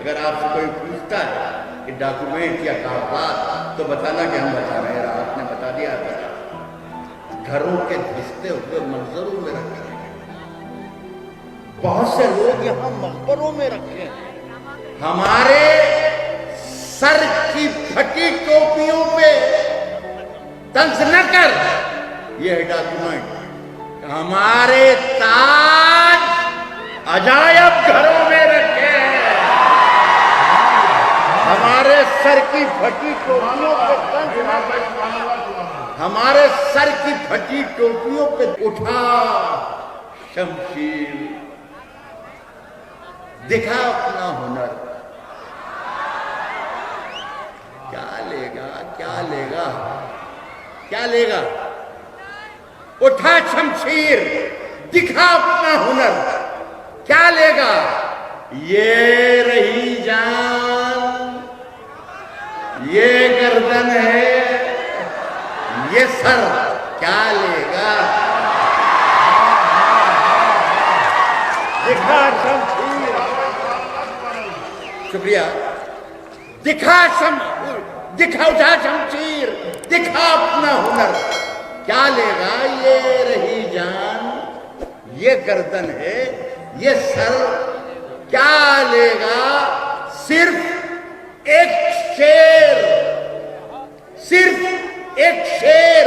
اگر آپ سے کوئی پوچھتا ہے کہ ڈاکومنٹ یا کاغذات تو بتانا کہ ہم بتا رہے ہیں، آپ نے بتا دیا گھروں کے دھستے ہوئے منظروں میں رکھے ہیں، بہت سے لوگ یہاں مقبروں میں رکھے ہیں، ہمارے سر کی پھٹی ٹوپیوں پہ طنز نہ کر، یہ ہے ڈاکومنٹ، ہمارے تاج عجائب گھروں میں رکھے ہیں، ہمارے سر کی پھٹی ٹوپیوں پہ طنز نہ کر، ہمارے سر کی پھٹی ٹوپیوں پہ اٹھا شمشیر، دکھا اپنا ہنر، کیا لے گا کیا لے گا کیا لے گا، اٹھا شمشیر، دکھا اپنا ہنر، کیا لے گا، یہ رہی جان، یہ گردن ہے، یہ سر، کیا لے گا، دکھا شمشیر، شکریہ، دکھا اٹھا شمشیر، دکھا اپنا ہنر، کیا لے گا، یہ رہی جان، یہ گردن ہے، یہ سر، کیا لے گا، صرف ایک شیر، صرف ایک شیر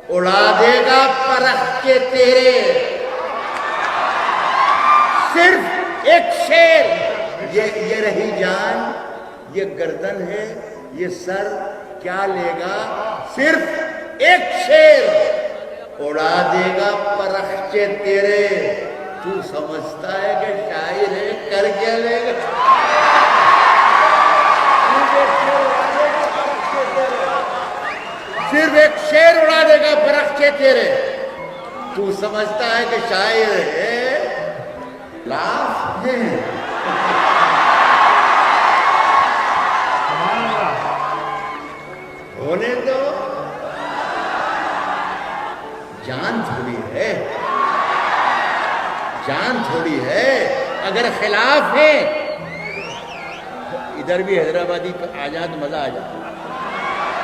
اڑا دے گا پرکھ کے تیرے، صرف ایک شیر، یہ رہی جان، یہ گردن ہے، یہ سر، کیا لے گا، صرف ایک شیر اڑا دے گا پرکھ کے تیرے، تو سمجھتا ہے کہ شاعر ہے، کر کیا لے گا، صرف ایک شیر اڑا دے گا پرکھ کے تیرے، تو سمجھتا ہے کہ شاعر ہے، لاف ہے، ہونے دو، جان تھوڑی ہے، جان تھوڑی ہے، اگر خلاف ہے، ادھر بھی حیدرآبادی آ جائے تو مزہ آ جائے،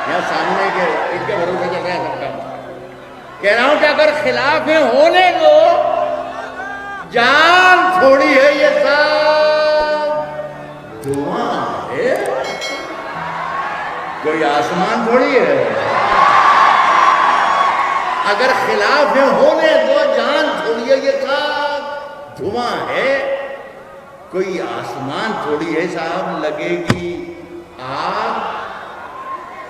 یہاں سامنے کے ان کے بھروسے چل رہا ہے سب کا، کہہ رہا ہوں کہ اگر خلاف ہے ہونے دو، جان تھوڑی ہے، یہ سب دعا ہے، کوئی آسمان تھوڑی ہے، اگر خلاف ہے ہونے دو، جان تھوڑی ہے، یہ سب دھواں ہے، کوئی آسمان تھوڑی ہے، صاحب لگے گی آگ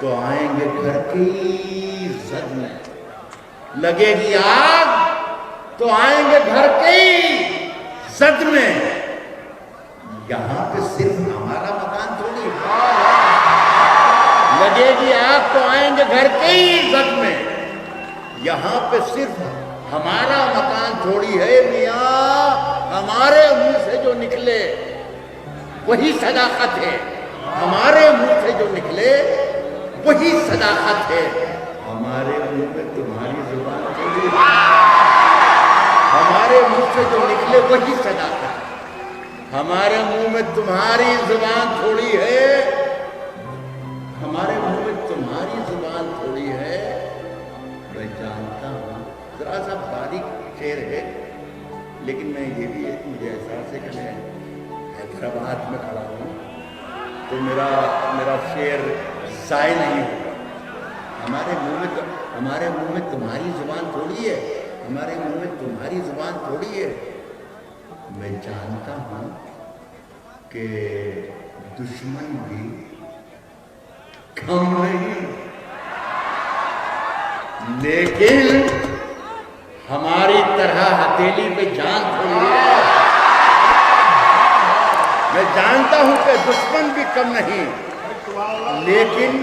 تو آئیں گے گھر کی زد میں، لگے گی آگ تو آئیں گے گھر کی زد میں، یہاں پہ صرف ہمارا مکان تھوڑی ہے، لگے گی آگ تو آئیں گے گھر کی زد میں، یہاں پہ صرف ہمارا مکان تھوڑی ہے، میاں ہمارے منہ سے جو نکلے وہی صداقت ہے، ہمارے منہ سے جو نکلے وہی صداقت ہے، ہمارے منہ میں تمہاری زبان تھوڑی ہے، ہمارے منہ سے جو نکلے وہی صداقت ہے، ہمارے منہ میں تمہاری زبان تھوڑی ہے، ہمارے منہ میں تمہاری زبان تھوڑی ہے، میں جانتا ہوں، ذرا سا باریک شعر ہے، لیکن میں یہ بھی ہے کہ مجھے احساس ہے کہ میں حیدرآباد میں کھڑا ہوں تو میرا شعر ضائع نہیں ہوگا، ہمارے منہ میں تمہاری زبان تھوڑی ہے، ہمارے منہ میں تمہاری زبان تھوڑی ہے، میں جانتا ہوں کہ دشمن بھی کم نہیں، لیکن ہماری طرح ہتھیلی پہ جان تھوڑی ہے، میں جانتا ہوں کہ دشمن بھی کم نہیں، لیکن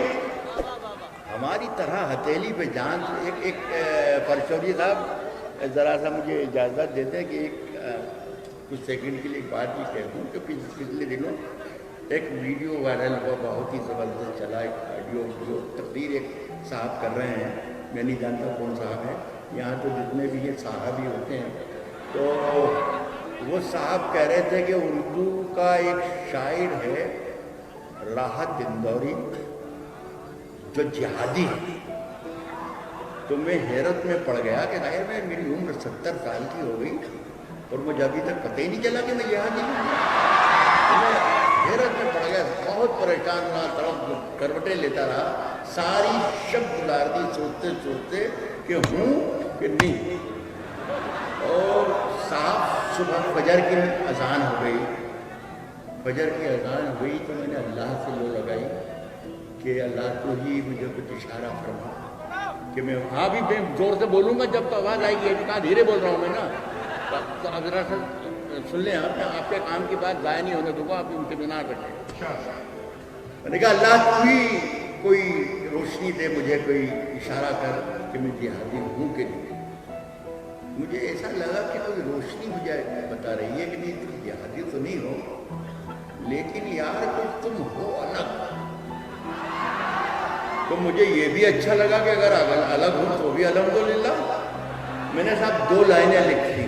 ہماری طرح ہتھیلی پہ جان، ایک پرچوری صاحب ذرا سا مجھے اجازت دیتے ہیں کہ کچھ سیکنڈ کے لیے ایک بات بھی کہہ دوں کہ پچھلے دنوں ایک ویڈیو وائرل ہوا، بہت ہی زبردست چلا، ایک آڈیو جو تقریر ایک صاحب کر رہے ہیں، میں نہیں جانتا کون صاحب ہے، یہاں تو جتنے بھی یہ صحابی ہوتے ہیں تو وہ صاحب کہہ رہے تھے کہ اردو کا ایک شاعر ہے راحت اندوری جو جہادی ہے. تو میں حیرت میں پڑ گیا کہ ظاہر میں میری عمر 70 سال کی ہو گئی اور مجھے ابھی تک پتہ ہی نہیں چلا کہ میں جہادی ہوں. میں حیرت میں پڑ گیا, بہت پریشان رہا, تڑپ کروٹیں لیتا رہا, ساری شب گزار دی سوچتے سوچتے کہ ہوں کہ نہیں. اور صاحب صبح فجر کی اذان ہو گئی, فجر کی اذان ہوئی تو میں نے اللہ سے لو لگائی کہ اللہ تو ہی مجھے کچھ اشارہ فرما کہ میں ہاں بھی میں زور سے بولوں گا جب تو آواز آئے گی. کہاں دھیرے بول رہا ہوں میں نا, تو ذرا سا سن لیں آپ کے کام کی بات ضائع نہیں ہونے دوں گا, آپ امتناع رکھیں. میں نے کہا اللہ تو ہی کوئی روشنی دے مجھے, کوئی اشارہ کر کہ میں جہادی ہوں کہ نہیں. مجھے ایسا لگا کہ کوئی روشنی مجھے بتا رہی ہے کہ نہیں تم جہادی تو نہیں ہو, لیکن یار کچھ تم ہو الگ. تو مجھے یہ بھی اچھا لگا کہ اگر الگ ہوں تو بھی الحمدللہ. میں نے صاحب 2 لائنیں لکھی,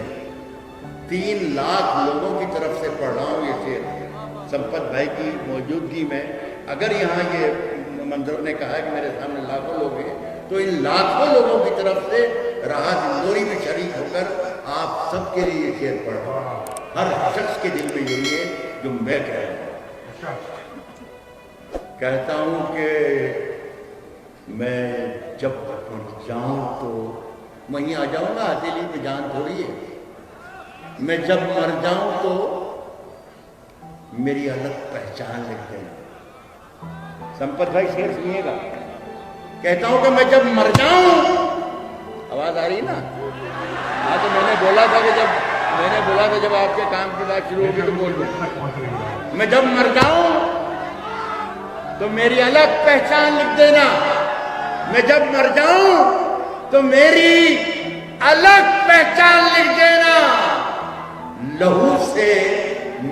3 لاکھ لوگوں کی طرف سے پڑھ رہا ہوں یہ شعر سمپت بھائی کی موجودگی میں. اگر یہاں یہ منظر نے کہا کہ میرے سامنے لاکھوں لوگ ہیں, تو ان لاکھوں لوگوں کی طرف سے راحت اندوری میں شریک ہو کر آپ سب کے لیے یہ شعر پڑھ رہا ہوں. ہر شخص کے دل میں یہی ہے جو میں کہہ رہا ہوں. کہتا ہوں کہ میں جب مر جاؤں تو وہیں آ جاؤں گا, ہتھیلی پہ جان تھوڑی ہے. میں جب مر جاؤں تو میری الگ پہچان لکھ دینا. سمپت بھائی شعر سنیے گا. کہتا ہوں کہ میں جب مر جاؤں, آواز آ رہی نا, ہاں تو میں نے بولا تھا کہ جب آپ کے کام کی بات شروع ہوگی تو بول دوں. میں جب مر جاؤں تو میری الگ پہچان لکھ دینا. میں جب مر جاؤں تو میری الگ پہچان لکھ دینا. لہو سے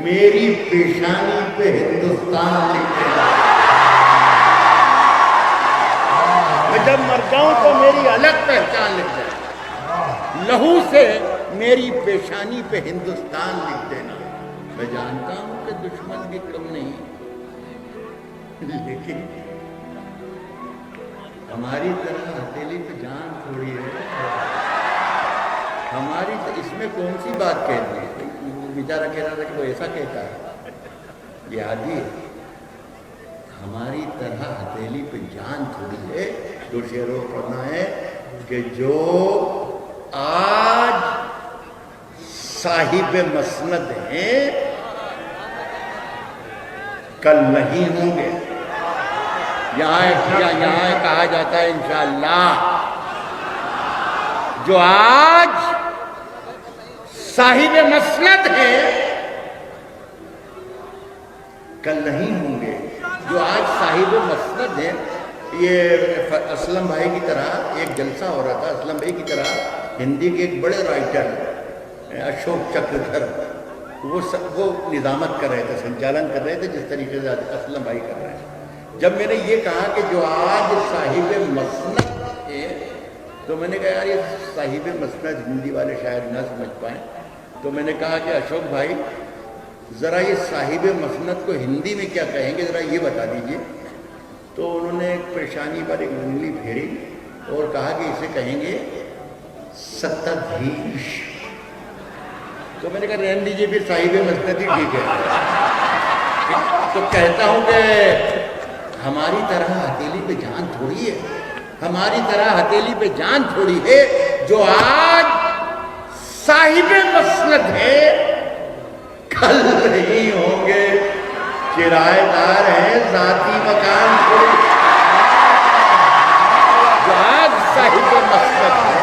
میری پیشانی پہ ہندوستان لکھ دینا. میں جب مر جاؤں تو میری الگ پہچان لکھ دینا. لہو سے میری پیشانی پہ ہندوستان لکھ دینا. میں جانتا ہوں کہ دشمن بھی کم نہیں, لیکن ہماری طرح ہتھیلی پہ جان تھوڑی ہے. ہماری اس میں کون سی بات کہتی ہے؟ بیچارہ کہہ رہا تھا کہ وہ ایسا کہتا ہے, یہ عادی ہے. ہماری طرح ہتھیلی پہ جان تھوڑی ہے. 2 شعروں پڑھنا ہے کہ جو آج صاحب مسند ہیں کل نہیں ہوں گے. یہاں کہا جاتا ہے انشاءاللہ, جو آج صاحب مسند ہیں کل نہیں ہوں گے. جو آج صاحب مسند ہیں, یہ اسلم بھائی کی طرح ایک جلسہ ہو رہا تھا. اسلم بھائی کی طرح ہندی کے ایک بڑے رائٹر اشوک چکردھر, وہ نظامت کر رہے تھے, سنچالن کر رہے تھے جس طریقے سے اسلم بھائی کر رہے ہیں. جب میں نے یہ کہا کہ جو آج صاحب مسند ہے, تو میں نے کہا یار یہ صاحب مسند ہندی والے شاید نہ سمجھ پائیں. تو میں نے کہا کہ اشوک بھائی ذرا یہ صاحب مسند کو ہندی میں کیا کہیں گے, ذرا یہ بتا دیجئے. تو انہوں نے ایک پیشانی پر ایک انگلی پھیری اور کہا کہ اسے کہیں گے ستدھیش. تو میں نے کہا رہنے دیجئے پھر صاحب مسند ہی ٹھیک ہے. تو کہتا ہوں کہ ہماری طرح ہتھیلی پہ جان تھوڑی ہے, ہماری طرح ہتھیلی پہ جان تھوڑی ہے. جو آج صاحب مسند ہے کل نہیں ہوں گے. کرایہ دار ہیں ذاتی مکان تھوڑی. جو آج صاحب مسند ہے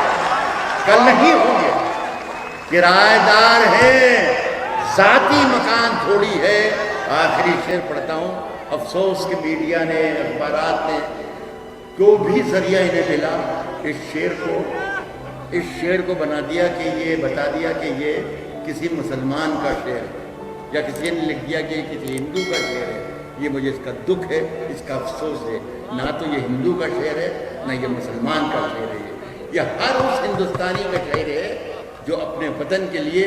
کل نہیں ہوں گے. کرایہ دار ہیں ذاتی مکان تھوڑی ہے. آخری شعر پڑھتا ہوں. افسوس کہ میڈیا نے, اخبارات نے, کو بھی ذریعہ انہیں ملا اس شعر کو بنا دیا کہ یہ بتا دیا کہ یہ کسی مسلمان کا شعر ہے, یا کسی نے لکھ دیا کہ یہ کسی ہندو کا شعر ہے. یہ مجھے اس کا دکھ ہے, اس کا افسوس ہے. نہ تو یہ ہندو کا شعر ہے نہ یہ مسلمان کا شعر ہے. یہ ہر اس ہندوستانی کا شعر ہے جو اپنے وطن کے لیے